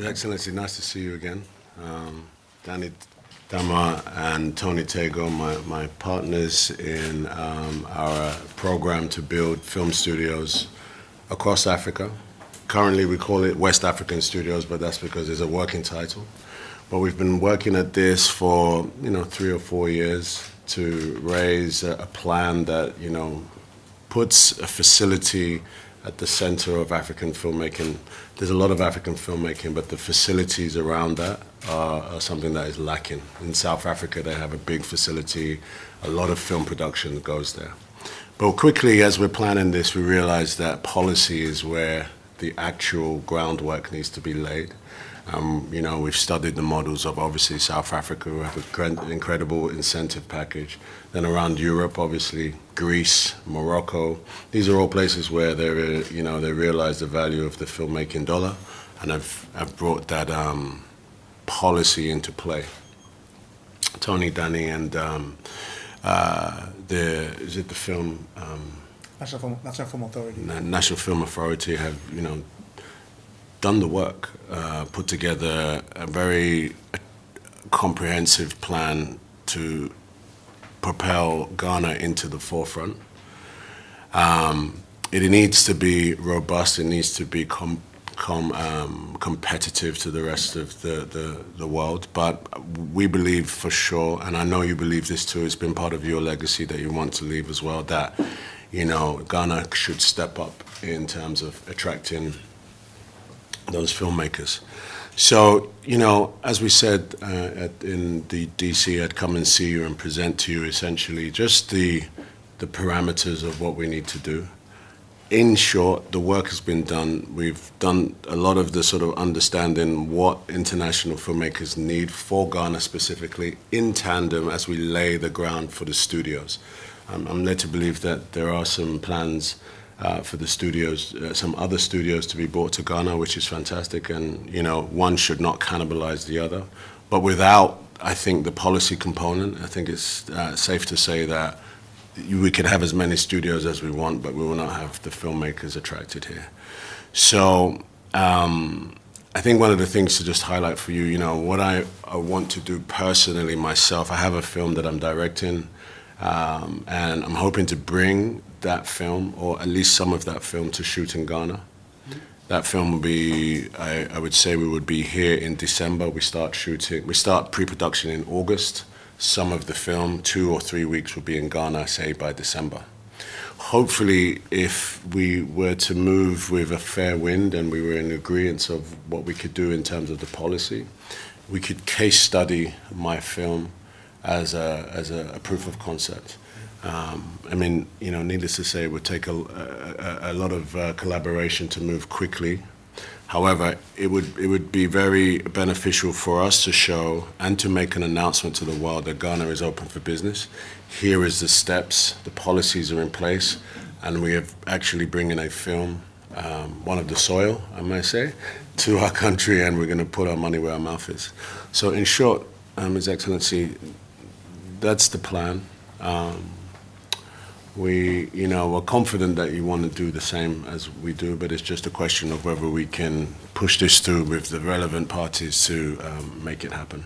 Your Excellency, nice to see you again. Danny Dama and Tony Tego, my partners in our program to build film studios across Africa. Currently we call it West African Studios, but that's because it's a working title. But we've been working at this for 3 or 4 years to raise a plan that puts a facility at the center of African filmmaking. There's a lot of African filmmaking, but the facilities around that are something that is lacking. In South Africa, they have a big facility. A lot of film production goes there. But quickly, as we're planning this, we realized that policy is where the actual groundwork needs to be laid. We've studied the models of obviously South Africa, who have an incredible incentive package. Then around Europe, obviously Greece, Morocco. These are all places where they realize the value of the filmmaking dollar, and have brought that policy into play. Tony, Danny, and the film National Film Authority. National Film Authority have done the work, put together a very comprehensive plan to propel Ghana into the forefront. It needs to be robust. It needs to be competitive to the rest of the world. But we believe for sure, and I know you believe this too, it's been part of your legacy that you want to leave as well, that Ghana should step up in terms of attracting those filmmakers. So, as we said in the DC, I'd come and see you and present to you essentially just the parameters of what we need to do. In short, the work has been done. We've done a lot of the sort of understanding what international filmmakers need for Ghana specifically, in tandem as we lay the ground for the studios. I'm led to believe that there are some plans for the studios, some other studios to be brought to Ghana, which is fantastic, and one should not cannibalize the other. But without, I think, the policy component, I think it's safe to say that we can have as many studios as we want, but we will not have the filmmakers attracted here. So I think one of the things to just highlight for you, what I want to do personally myself, I have a film that I'm directing, and I'm hoping to bring that film, or at least some of that film, to shoot in Ghana. That film will be, I would say we would be here in December. We start pre-production in August. Some of the film, 2 or 3 weeks, will be in Ghana, say by December. Hopefully, if we were to move with a fair wind and we were in agreement of what we could do in terms of the policy, we could case study my film as a proof of concept. Needless to say, it would take a lot of collaboration to move quickly. However, it would be very beneficial for us to show and to make an announcement to the world that Ghana is open for business. Here is the steps, the policies are in place, and we are actually bringing a film, one of the soil, I might say, to our country, and we're going to put our money where our mouth is. So in short, His Excellency, that's the plan. We're confident that you want to do the same as we do, but it's just a question of whether we can push this through with the relevant parties to make it happen.